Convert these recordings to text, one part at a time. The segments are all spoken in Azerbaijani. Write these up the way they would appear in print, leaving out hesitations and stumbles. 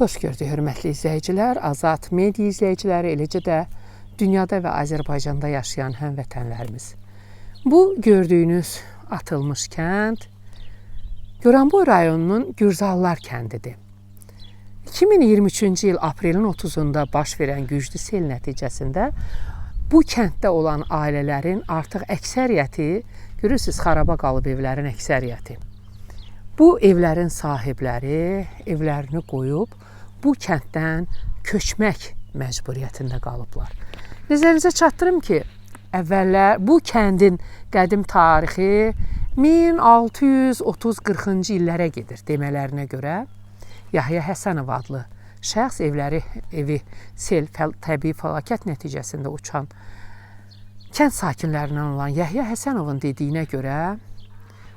Xoş gördük, hörmətli izləyicilər, Azad media izləyiciləri, eləcə də dünyada və Azərbaycanda yaşayan həmvətənlərimiz. Bu gördüyünüz atılmış kənd Goranboy rayonunun Gürzallar kəndidir. 2023-cü il aprelin 30-da baş verən güclü sel nəticəsində bu kənddə olan ailələrin artıq əksəriyyəti, görürsünüz, xaraba qalıb evlərin əksəriyyəti. Bu evlərin sahibləri evlərini qoyub bu kənddən köçmək məcburiyyətində qalıblar. Nəzərinizə çatdırım ki, əvvəllər bu kəndin qədim tarixi 1630-40-cı illərə gedir demələrinə görə. Yahya Həsənov adlı şəxs evi sel təbii fəlakət nəticəsində uçan kənd sakinlərindən olan Yahya Həsənovun dediyinə görə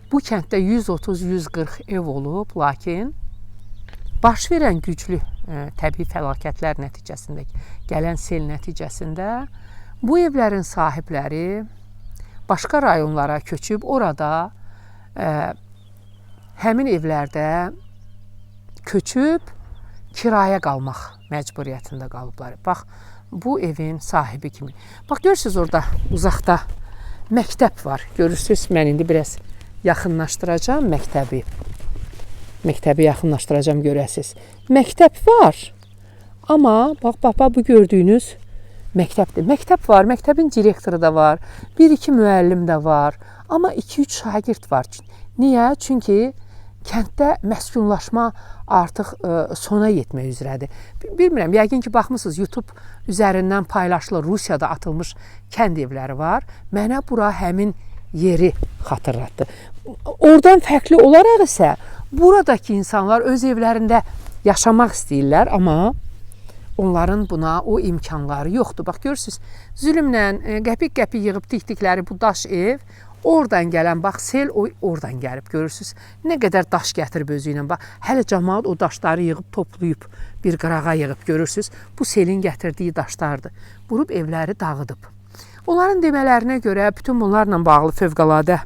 bu kənddə 130-140 ev olub, lakin baş verən güclü təbii fəlakətlər nəticəsində, gələn sel nəticəsində bu evlərin sahibləri başqa rayonlara köçüb, orada həmin evlərdə köçüb kirayə qalmaq məcburiyyətində qalıblar. Bax, bu evin sahibi kimi. Bax, görürsünüz orada uzaqda məktəb var. Görürsünüz, mən indi biraz yaxınlaşdıracağım məktəbi. Məktəbi yaxınlaşdıracağım, görəsiniz. Məktəb var, amma bax, bu gördüyünüz məktəbdir. Məktəb var, məktəbin direktoru da var, 1-2 müəllim də var, amma 2-3 şagird var. Niyə? Çünki kənddə məskunlaşma artıq sona yetmək üzrədir. Bilmirəm, yəqin ki, baxmısınız, YouTube üzərindən paylaşılır, Rusiyada atılmış kənd evləri var. Mənə bura həmin yeri xatırlatdı. Oradan fərqli olaraq isə buradakı insanlar öz evlərində yaşamaq istəyirlər, amma onların buna o imkanları yoxdur. Bax, görürsünüz, zülmlə qəpik-qəpik yığıb tikdikləri bu daş ev, oradan gələn, bax, sel oradan gəlib, görürsünüz. Nə qədər daş gətirib özü ilə, bax, hələ cəmaət o daşları yığıb, toplayıb, bir qırağa yığıb, görürsünüz. Bu selin gətirdiyi daşlardır. Vurub evləri dağıdıb. Onların demələrinə görə bütün bunlarla bağlı Fövqəladə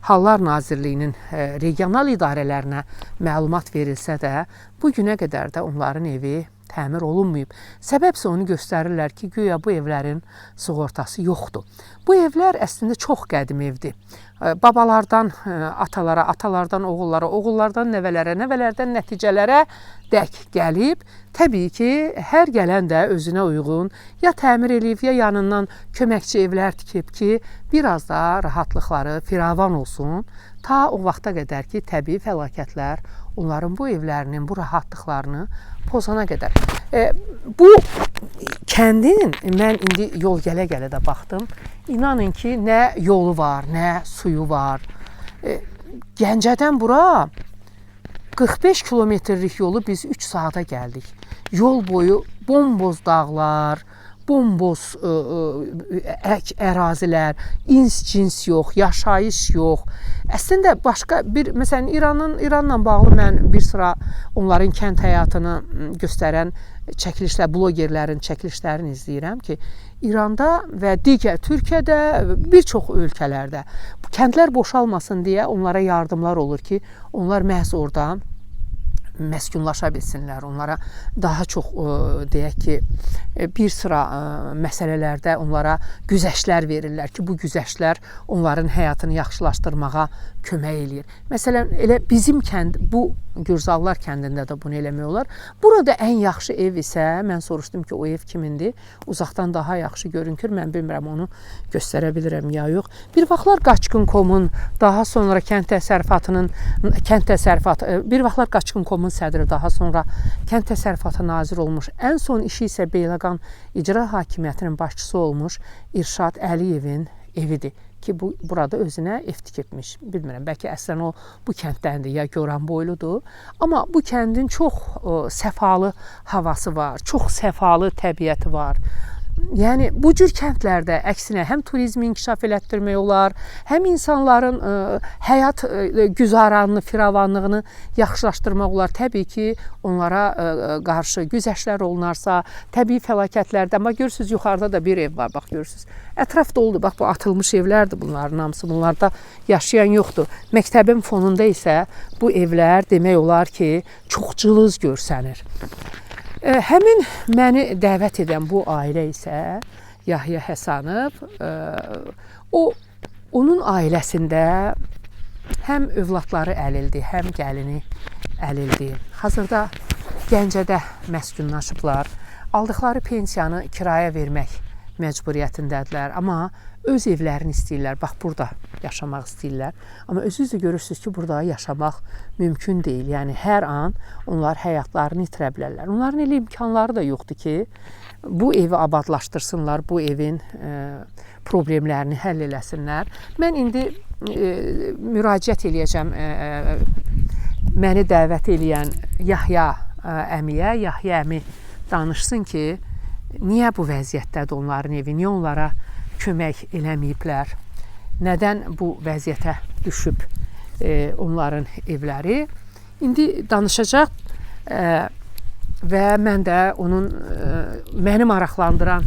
Hallar Nazirliyinin regional idarələrinə məlumat verilsə də, bu günə qədər də onların evi təmir olunmayıb. Səbəbsə onu göstərirlər ki, güya bu evlərin sığortası yoxdur. Bu evlər əslində çox qədim evdir. Babalardan atalara, atalardan oğullara, oğullardan nəvələrə, nəvələrdən nəticələrə dək gəlib. Təbii ki, hər gələn də özünə uyğun ya təmir eləyib, ya yanından köməkçi evlər tikib ki, biraz da rahatlıqları firavan olsun. Ta o vaxta qədər ki, təbii fəlakətlər onların bu evlərinin, bu rahatlıqlarını pozana qədər. Bu kəndin, mən indi yol gələ-gələ də baxdım, inanın ki, nə yolu var, nə suyu var. Gəncədən bura 45 kilometrlik yolu biz 3 saata gəldik. Yol boyu bomboz dağlar, bomboz ərazilər, ins-cins yox, yaşayış yox. Əslində başqa bir, məsələn, İranla bağlı mən bir sıra onların kənd həyatını göstərən çəkilişlər, blogerlərin çəkilişlərini izləyirəm ki, İranda və digər Türkiyədə, bir çox ölkələrdə kəndlər boşalmasın deyə onlara yardımlar olur ki, onlar məhz orada məskunlaşa bilsinlər. Onlara daha çox, deyək ki, bir sıra məsələlərdə onlara güzəştlər verirlər ki, bu güzəştlər onların həyatını yaxşılaşdırmağa kömək eləyir. Məsələn, elə bizim kənd, bu Gürzallar kəndində də bunu eləmək olar. Burada ən yaxşı ev isə, mən soruşdum ki, o ev kimindir? Uzaqdan daha yaxşı görünür. Mən bilmirəm, onu göstərə bilirəm ya yox. Bir vaxtlar Qaçqın.com-un, daha sonra Kənd Təsərrüfatı, bir vaxtlar Qaçqın.com-un sədri, daha sonra Kənd Təsərrüfatı nazir olmuş. Ən son işi isə Beyləqan İcra Hakimiyyətinin başçısı olmuş İrşad Əliyevin evidir ki, burada özünə ev tikibmiş. Bilmirəm, bəlkə əslən o bu kənddəndir, ya Goranboyludur. Amma bu kəndin çox səfalı havası var, çox səfalı təbiəti var. Yəni, bu cür kəndlərdə əksinə həm turizmi inkişaf elətdirmək olar, həm insanların həyat güzaranını, firavanlığını yaxşılaşdırmaq olar. Təbii ki, onlara qarşı güzəştlər olunarsa, təbii fəlakətlərdə, amma görürsünüz, yuxarıda da bir ev var, bax, görürsünüz. Ətraf doludur, bax, bu atılmış evlərdir bunların hamısı, bunlarda yaşayan yoxdur. Məktəbin fonunda isə bu evlər demək olar ki, çox cılız görsənir. Həmin məni dəvət edən bu ailə isə Yahya Həsənov, onun ailəsində həm övladları əlildir, həm gəlini əlildir. Hazırda Gəncədə məskunlaşıblar. Aldıqları pensiyanı kirayə vermək məcburiyyətindədirlər. Amma öz evlərini istəyirlər. Bax, burada yaşamaq istəyirlər. Amma özünüz də görürsünüz ki, burada yaşamaq mümkün deyil. Yəni, hər an onlar həyatlarını itirə bilərlər. Onların elə imkanları da yoxdur ki, bu evi abadlaşdırsınlar, bu evin problemlərini həll eləsinlər. Mən indi müraciət eləyəcəm məni dəvət eləyən Yahya əmiyə. Yahya əmi danışsın ki, niyə bu vəziyyətdədir onların evi, niyə onlara kömək eləməyiblər, nədən bu vəziyyətə düşüb onların evləri. İndi danışacaq və mən də onun məni maraqlandıran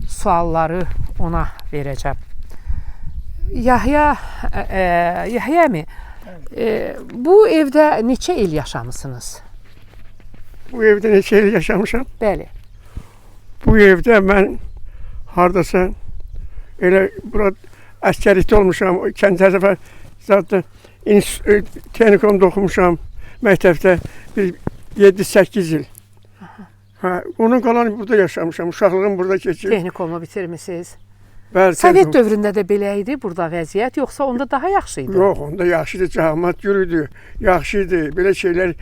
sualları ona verəcəm. Yahya əmi, bu evdə neçə il yaşamısınız? Bu evdə neçə il yaşamışam? Bəli. Bu evdə mən hardasa elə burada əskərlikdə olmuşam. Kənd tərəfə zaten texnikumda oxumuşam. Məktəbdə bir 7-8 il. Onun qalanı burada yaşamışam. Uşaqlığım burada keçir. Texnikumu bitirmisiniz. Bəli, Sovet dövründə də belə idi burada vəziyyət, yoxsa onda daha yaxşı idi? Yox, onda yaxşı idi, cəmaət yürüdü, yaxşı idi. Belə şeylər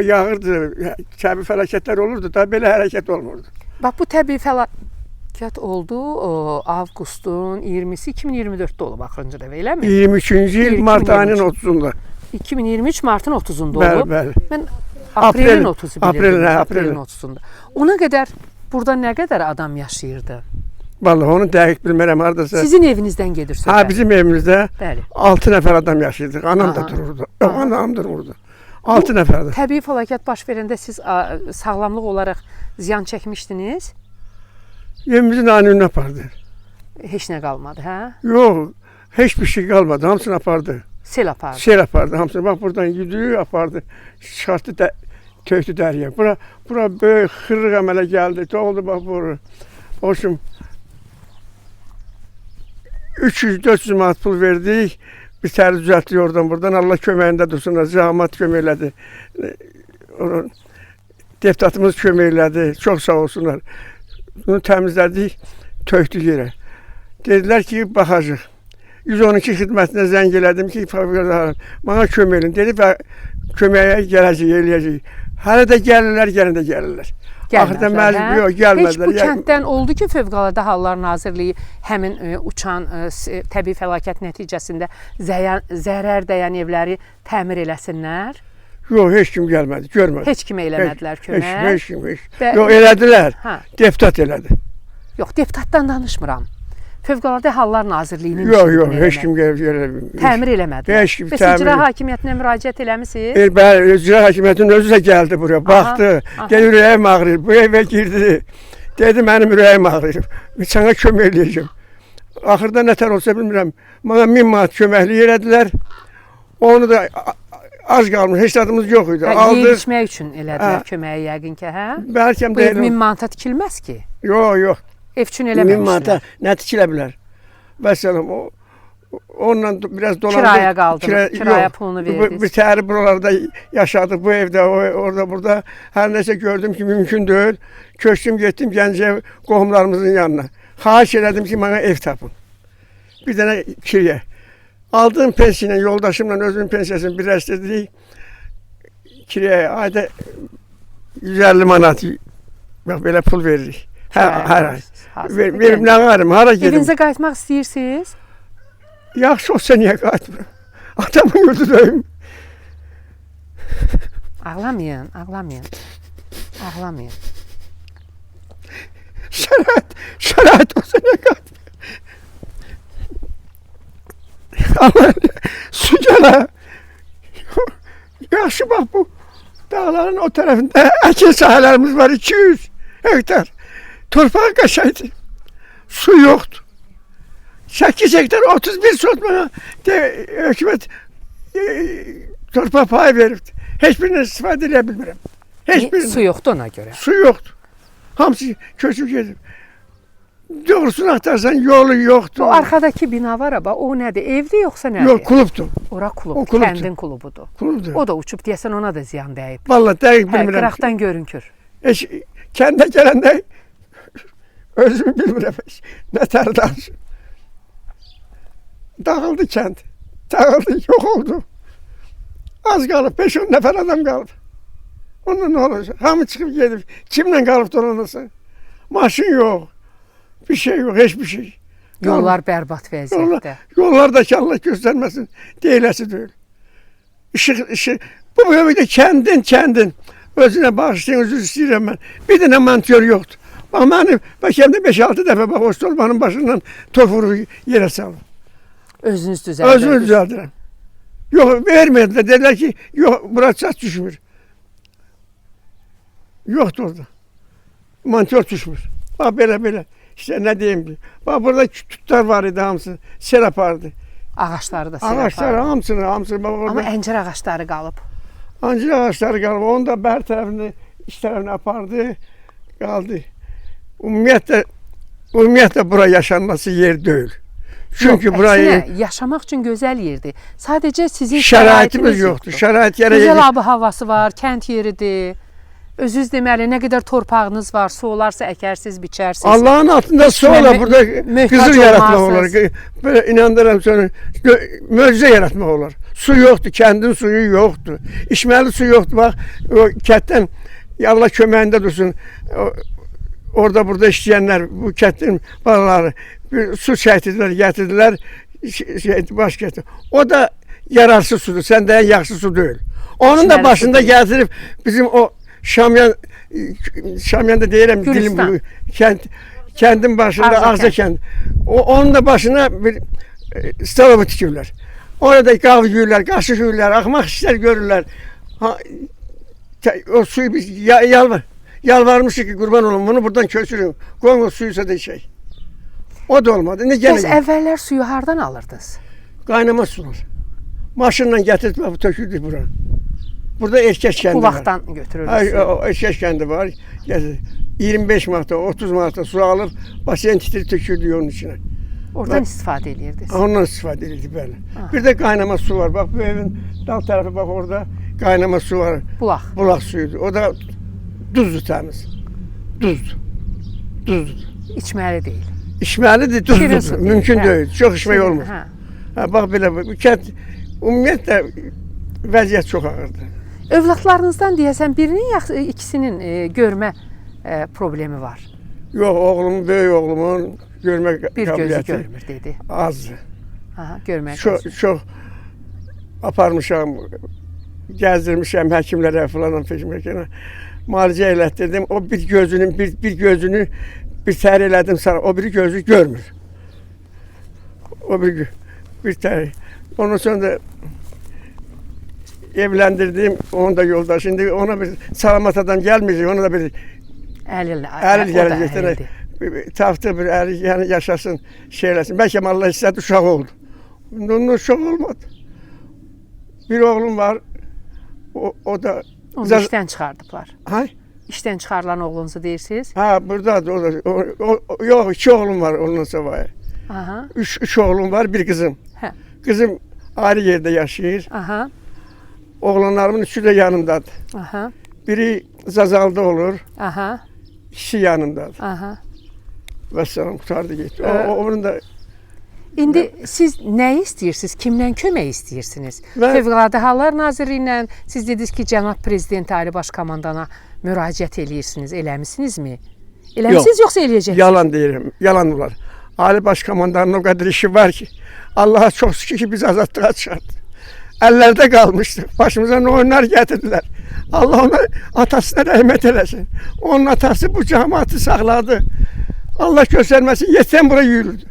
yağırdı, təbii fəlakətlər olurdu da, belə hərəkət olmurdu. Bax, bu təbii fəlakət oldu avqustun 20-si 2024-də olub axırıncı dəfə, eləmi? 23-cü il mart ayının 30-unda. 2023 martın 30-unda olub. Bəli. Mən aprelin 30-u bilirdim. Aprelin 30-unda. Ona qədər burada nə qədər adam yaşayırdı? Vallahi onu dəqiq bilmərəm hardasa. Sizin evinizdən gedir söhbət. Ha, bizim evimizdə Bəli. 6 nəfər adam yaşayırdıq. Anam da dururdu. Anam dururdu. 6 nəfərdir. Təbii fəlakət baş verəndə siz sağlamlıq olaraq ziyan çəkmişdiniz? Evimizin önünə apardı. Heç nə qalmadı, hə? Yox, heç bir şey qalmadı. Hamısını apardı. Sel apardı. Sel apardı hamısını. Bax buradan yüdüyü apardı. Çıxartdı, tökdü dəriyə. Bura böyük xırrıq əmələ gəldi. Oldu bax bura. O üçün 300-400 manat pul verdik. Bir təri düzəltdik oradan buradan. Allah köməyində dursunlar. Zəhmət kömək elədi. Deputatımız kömək elədi. Çox sağ olsunlar. Bunu təmizlədik, tökdük yerə. Dedilər ki, baxacaq. 112 xidmətinə zəng elədim ki, bana kömək edin. Dedi və köməyə gələcək, eləyəcək. Hələ də gəlirlər, gəlin də gəlirlər. Axırda məcbur gəlmədilər. Heç bu kənddən oldu ki, Fövqəladə Hallar Nazirliyi həmin uçan təbii fəlakət nəticəsində zərər dəyən evləri təmir eləsinlər? Yox, heç kim gəlmədi, görmədi. Heç kimə eləmədilər kömək? Heç kim. Yox, elədilər. Deputat elədi. Yox, deputatdan danışmıram. Fövqəladə Hallar Nazirliyinin yox, heç kim gəlmədi. Təmir eləmədilər. Heç kim təmir. İcra hakimiyyətinə müraciət eləmisiniz? Bəli, icra hakimiyyətinin özü də gəldi buraya, baxdı. Dedi, ürəyim ağrıyır. Bu evə girdi. Dedi, mənim ürəyim ağrıyır. Sana kömək eləyəcəm. Axırda nətər olsa bilmirəm. Bana 1000 manat köməklik elədilər. Onu da az qalmış, heç adımız yox idi. Yeyib içmək üçün elədilər köməyi yəqin ki, hə? Bəlkə bu ev 1000 manata tikilməz ki? Yox. Ev üçün eləməmişlər. 1000 manata nə tikilə bilər? Vəssalam, onunla biraz dolandı. Kiraya qaldı, kiraya pulunu verdiniz. Bir təri buralarda yaşadık, bu evdə, orada, burada. Hər nəsə gördüm ki, mümkün deyil. Köçdüm, getdim Gəncəyə qohumlarımızın yanına. Xahiş elədim ki, bana ev tapın. Bir dənə kiriyə. Aldığım pensiyayla, yoldaşımla özümün pensiyasını birləşdirdik. Kiriyəyə ayda 150 manat belə pul veririk. Hər ay. Verim, nə varım, hara gedim? Evinizə qayıtmaq istəyirsiniz? Yaxşı olsa niyə qayıtmıram? Atamın yurdudayım. Ağlamayın. Şərait olsa niyə qayıtmıram? Ama su gələ. Yaxşı bax bu dağların o tərəfində əkin sahələrimiz var, 200 hektar. Torpaq qəşəkdir. Su yoxdur. 8 hektar 31 sot bana hökumət torpaq payı veribdir. Heç birindən istifadə edə bilmirəm. Heç birində. Su yoxdur ona görə. Su yoxdur. Hamısı köçüb gedib. Doğrusunu axtarsan yolu yoxdur. Bu arxadakı bina var ama o nədir? Evdir yoxsa nədir? Yox, klubdur. Ora klub, O klubdur. kəndin klubudur. Klubdur. O da uçub deyəsən ona da ziyan dəyib. Vallahi dəqiq Hə, bilmirəm. qıraqdan görünkür. Kəndə gələndə özümü bilmirəm. Nə tər danışım. Dağıldı kənd. Dağıldı, yox oldu. Az qalıb, 5-10 nəfər adam qalıb. Ondan nə olacaq? Hamı çıxıb gedib. Kimlə qalıb dolanırsan? Maşın yox. Bir şey yox, heç bir şey. Yollar bərbad vəziyyətdə. Yollar da ki Allah göstərməsin. Deyiləsi deyil. Işıq. Bu böyükdə kəndin. Özünə bağışlayın, özür istəyirəm mən. Bir dənə montyor yoxdur. Bax, mənim bəlkəmdə 5-6 dəfə bax, o stolbanın başından top vurur, yerə salır. Özünüz düzəldirsiniz. Özümü düzəldirəm. Yox, vermədilər. Dedilər ki, yox, bura çat düşmür. Yoxdur orada. Montyor düşmür. Bax, belə. İşte nə deyim ki. Bax, burada tutlar var idi hamısı. Sel apardı. Ağaçları da sel Ağaçlar apardı. hamısını. Bax, orada. Amma əncir ağaçları qalıb. Ancaq ağaçları qalıb. Onu da bər tərəfini, iç tərəfini apardı. Qaldı. Ümumiyyətlə bura yaşanması yer deyil. Çünki Yox, burayı əksinə, yaşamaq üçün gözəl yerdir. Sadəcə sizin şəraitimiz yoxdur. Şərait Gözəl yerə ab-havası var, kənd yeridir. Özünüz deməli, nə qədər torpağınız var, su olarsa əkərsiz, biçərsiz. Allahın altında su olar, burada qızıl yaratmaq olar. Böyle inandıram sonra möcüzə yaratmaq olar. Su yoxdur, kəndin suyu yoxdur. İçməli su yoxdur. Bax, o kətdən Allah köməyində dursun. Orada burada işləyənlər, bu kəndin balaları su çəkdilər, gətirdilər, baş gətir. O da yararsız sudur, səndən yaxşı su deyil. Onun da başında gətirib bizim o Şamyan da deyirəm dilim bu kəndin başında Ağza kənd. Onun da başına bir stalovu tikirlər. Orada qavı yuyurlar, qaşıq yuyurlar, axmaq işlər görürlər. O suyu biz yalvarmışıq ki, qurban olun, bunu buradan köçürün. Qoyun o suyusa da içək. O da olmadı. Bəs əvvəllər suyu hardan alırdınız? Qaynama sular. Maşınla gətirib tökürdük bura. Burada Erkəş kəndi var. Bulaqdan götürürdünüz. Erkəş kəndi var. 25 manata, 30 manata su alıb, basen titir tökürdük onun içine. Oradan istifadə edirdiniz. Ondan istifadə edirdik, bəli. Bir də qaynama su var. Bax, bu evin dal tərəfi, bax orada qaynama su var. Bulaq suyudur. O da duzdur təmiz. Duzdur. İçməli deyil. İçməlidir, duzdur. Mümkün deyil. Çox içmək olmur. Bax, belə, bu kənd, ümumiyyətlə, vəziyyət çox ağırdır. Övladlarınızdan deyəsən birinin ya ikisinin görmə problemi var. Yox, oğlumun, böyük oğlumun görmə bir gözü qabiliyyəti görmür dedi. azdır. Görmək gözü. Çox aparmışam, gəzdirmişəm həkimlərə falan peşməkənə. Müalicə elətdirdim. O bir gözünü bir təhər elədim sana. O biri gözü görmür. O bir təhər. Ondan sonra da evlendirdim, onun da yoldaş. Şimdi ona bir salamat adam gelmeyecek, ona da bir əlil gelecek. Taftı bir əlil yani yaşasın, şeylesin. Belki Allah istedi uşaq oldu. Onun uşaq olmadı. Bir oğlum var, o da... Onu işten çıkardılar. Ha? İşten çıkarılan oğlunuzu deyirsiniz? Ha, buradadır o da. Yok, 2 oğlum var ondan sonra. Aha. 3 oğlum var, bir kızım. Hə. Kızım ayrı yerde yaşayır. Aha. Oğlanlarımın üçü de yanımdadır. Aha. Biri Zazal'da olur. Aha. İkisi yanımdadır. Aha. Vəssalam, qutardı getdi. Onun da... İndi siz nə istəyirsiniz? Kimdən kömək istəyirsiniz? Mən... Fövqəladə Hallar Nazirliyindən siz dediniz ki, Cənab Prezident Ali Baş Komandana müraciət eləyirsiniz. Eləmisinizmi? Eləmisiniz yoxsa eləyəcəksiniz? Yalan deyirəm. Yalan olar. Ali Baş Komandanın o qədər işi var ki, Allah'a çox şükür ki, biz azadlığa çıxardı. Əllərdə qalmışdı. Başımıza nə oyunlar gətirdilər. Allah ona atasına rəhmət eləsin. Onun atası bu cəmaatı saxladı. Allah göstərməsin, yetən bura yürüdü.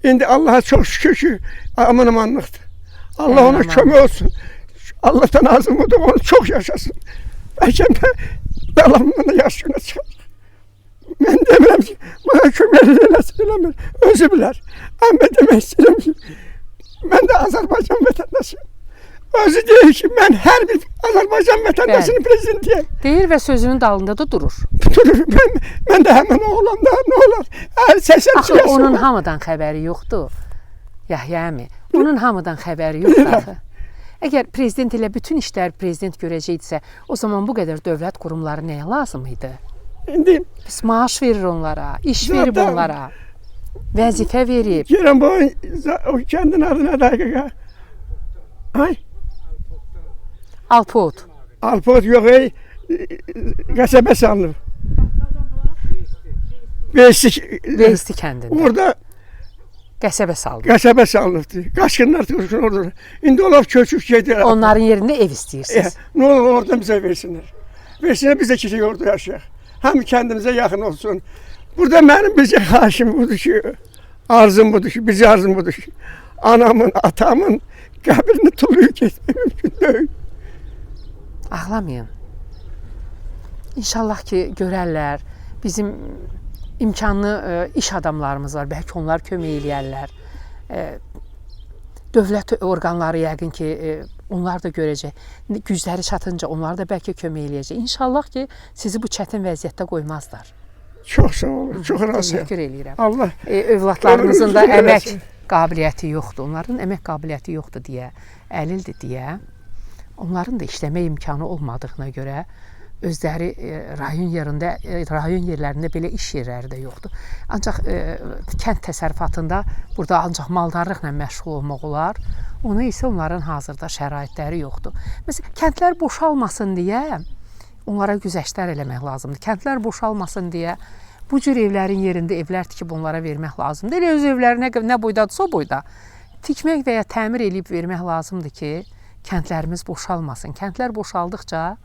İndi Allah'a çok şükür ki aman amanlıqdır. Allah ona kömək olsun. Allah'tan azım o da onu çok yaşasın. Belki de dalamından da yaş günə çıxacaq. Mən demirəm ki, bana kömək eləsin, özü bilər. Amma demək istəyirəm ki, mən də Azərbaycan vətəndaşıyım. Özü deyir ki, mən hər bir Azərbaycan vətəndaşının prezidentiyəm. Deyir və sözünün dalında da durur. Durur. Mən də həmin oğlan da nə olar? 82 Axı yaşım onun var. hamıdan xəbəri yoxdur. Yahya əmi, onun hamıdan xəbəri yoxdur axı. Əgər prezident ilə bütün işlər prezident görəcəkdisə, o zaman bu qədər dövlət qurumları nəyə lazım idi? İndi Biz maaş verir onlara, iş Zaten- verib onlara, vəzifə verib. görəm bu o kəndin adı nə dəqiqə? Ay, Alpot. Alpot yox ey, qəsəbə salınıb. Beşik, Veysti kəndində. orada Qəsəbə saldı. qəsəbə salınıbdı. Qaçqınlar tutuşun orada. İndi olaq köçüb gedir. Onların yerində ev istəyirsiniz. Nə olur oradan bizə versinlər. Versinlər biz də keçək orada yaşayaq. Həm kəndimizə yaxın olsun. Burada mənim bizə xahişim budur ki, arzum budur ki, bizə arzum budur ki, anamın, atamın qəbrini tuluyub getmək mümkün deyil. Ağlamayın. İnşallah ki, görərlər. Bizim imkanlı iş adamlarımız var. Bəlkə onlar kömək eləyərlər. Dövlət orqanları yəqin ki, onlar da görəcək. Gücləri çatınca onlar da bəlkə kömək eləyəcək. İnşallah ki, sizi bu çətin vəziyyətdə qoymazlar. Çox sağ olun, çox razıyam. Təşəkkür eləyirəm. Allah Övladlarımızın da ömrünüzü əmək versin. qabiliyyəti yoxdur. Onların əmək qabiliyyəti yoxdur deyə, əlildir deyə, onların da işləmə imkanı olmadığına görə özləri rayon yerlərində belə iş yerləri də yoxdur. Ancaq kənd təsərrüfatında burada ancaq maldarlıqla məşğul olmaq olar. Ona isə onların hazırda şəraitləri yoxdur. Məsələn, kəndlər boşalmasın deyə onlara güzəştlər eləmək lazımdır. Kəndlər boşalmasın deyə bu cür evlərin yerində evlər tikib onlara vermək lazımdır. Elə öz evləri nə boydadırsa o boyda tikmək və ya təmir edib vermək lazımdır ki, kəndlərimiz boşalmasın. Kəndlər boşaldıqca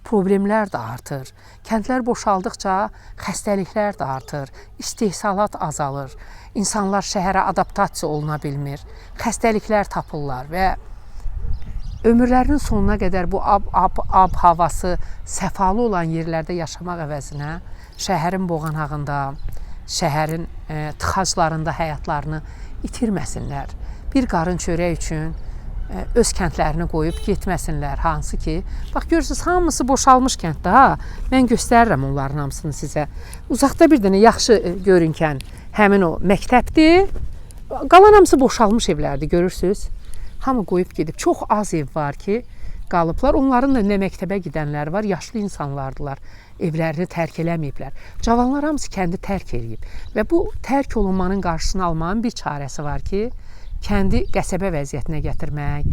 problemlər də artır. Kəndlər boşaldıqca xəstəliklər də artır. İstehsalat azalır. İnsanlar şəhərə adaptasiya oluna bilmir. Xəstəliklər tapırlar və ömürlərinin sonuna qədər bu ab havası səfalı olan yerlərdə yaşamaq əvəzinə şəhərin boğanağında, şəhərin tıxaclarında həyatlarını itirməsinlər. Bir qarın çörək üçün öz kəndlərini qoyub getməsinlər. Hansı ki, bax görürsünüz, hamısı boşalmış kənddə. Ha? Mən göstərirəm onların hamısını sizə. Uzaqda bir dənə yaxşı görünkən həmin o məktəbdir. Qalan hamısı boşalmış evlərdir, görürsünüz. Hamı qoyub gedib. Çox az ev var ki, qalıblar. Onların da nə məktəbə gedənlər var, yaşlı insanlardılar. Evlərini tərk eləməyiblər. Cavanlar hamısı kəndi tərk eləyib. Və bu tərk olunmanın qarşısını almanın bir çarəsi var ki, kəndi qəsəbə vəziyyətinə gətirmək,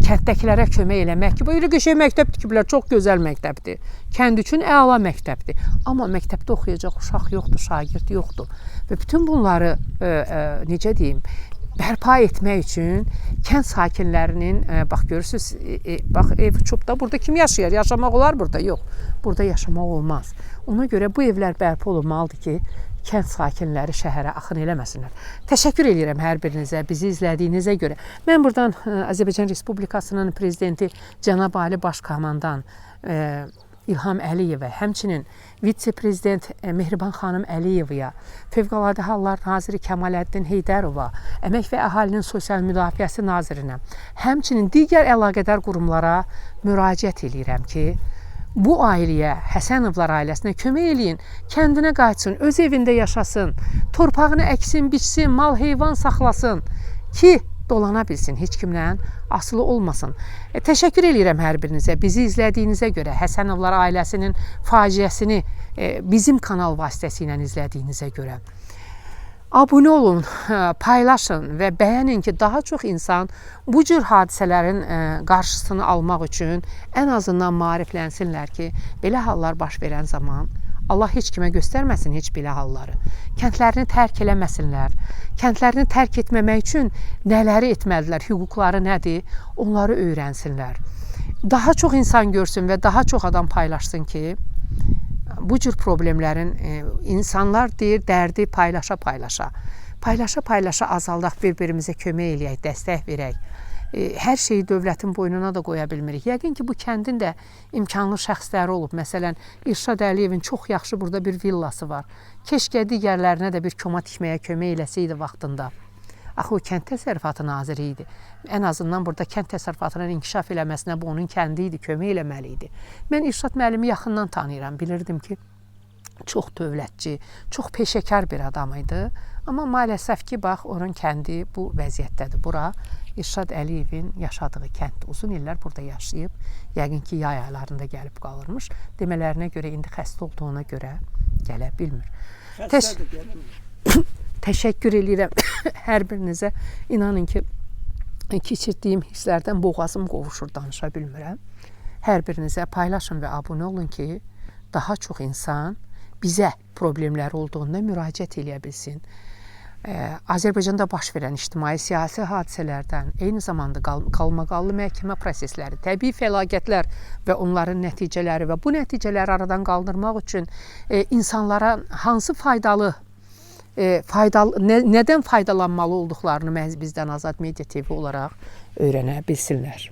kənddəkilərə kömək eləmək ki, belə qəşəng məktəb tikiblər, çox gözəl məktəbdir. Kənd üçün əla məktəbdir. Amma məktəbdə oxuyacaq uşaq yoxdur, şagird yoxdur. Və bütün bunları, necə deyim, bərpa etmək üçün kənd sakinlərinin, bax görürsünüz, bax ev uçubda, burada kim yaşayar? Yaşamaq olar burada? Yox, burada yaşamaq olmaz. Ona görə bu evlər bərpa olunmalıdır ki, kənd sakinləri şəhərə axın eləməsinlər. Təşəkkür edirəm hər birinizə, bizi izlədiyinizə görə. Mən buradan Azərbaycan Respublikasının prezidenti Cənab Ali Baş Komandan İlham Əliyevə, həmçinin vitse-prezident Mehriban xanım Əliyevaya, Fövqəladə Hallar Naziri Kəmaləddin Heydərova, Əmək və Əhalinin Sosial Müdafiəsi Nazirinə, həmçinin digər əlaqədar qurumlara müraciət edirəm ki, bu ailəyə, Həsənovlar ailəsinə kömək eləyin, kəndinə qayıtsın, öz evində yaşasın, torpağını əksin, biçsin, mal, heyvan saxlasın ki, dolana bilsin, heç kimlə asılı olmasın. Təşəkkür edirəm hər birinizə, bizi izlədiyinizə görə, Həsənovlar ailəsinin faciəsini bizim kanal vasitəsilə izlədiyinizə görə. Abunə olun, paylaşın və bəyənin ki, daha çox insan bu cür hadisələrin qarşısını almaq üçün ən azından maariflənsinlər ki, belə hallar baş verən zaman Allah heç kimə göstərməsin heç belə halları. Kəndlərini tərk eləməsinlər. Kəndlərini tərk etməmək üçün nələri etməlidirlər, hüquqları nədir, onları öyrənsinlər. Daha çox insan görsün və daha çox adam paylaşsın ki, bu cür problemlərin insanlar deyir, dərdi paylaşa-paylaşa. Paylaşa-paylaşa azaldaq, bir-birimizə kömək eləyək, dəstək verək. Hər şeyi dövlətin boynuna da qoya bilmirik. Yəqin ki, bu kəndin də imkanlı şəxsləri olub. Məsələn, İrşad Əliyevin çox yaxşı burada bir villası var. Keşkə digərlərinə də bir koma tikməyə kömək eləsəydi vaxtında. Axı o kənd təsərrüfatı naziri idi. Ən azından burada kənd təsərrüfatının inkişaf eləməsinə bu onun kəndi idi, kömək eləməli idi. Mən İrşad müəllimi yaxından tanıyıram. Bilirdim ki, çox dövlətçi, çox peşəkar bir adam idi. Amma maalesef ki, bax, onun kəndi bu vəziyyətdədir. Bura İrşad Əliyevin yaşadığı kənd. Uzun illər burada yaşayıb. Yəqin ki, yay aylarında gəlib qalırmış. Demələrinə görə, indi xəstə olduğuna görə gələ bilmir. Təşəkkür edirəm hər birinizə. İnanın ki, keçirdiyim hisslərdən boğazım qovuşur, danışa bilmirəm. Hər birinizə paylaşın və abunə olun ki, daha çox insan bizə problemləri olduğunda müraciət eləyə bilsin. Azərbaycanda baş verən ictimai-siyasi hadisələrdən, eyni zamanda qalmaqallı məhkəmə prosesləri, təbii fəlakətlər və onların nəticələri və bu nəticələri aradan qaldırmaq üçün insanlara hansı faydalı, nədən faydalanmalı olduqlarını məhz bizdən Azad Media TV olaraq öyrənə bilsinlər.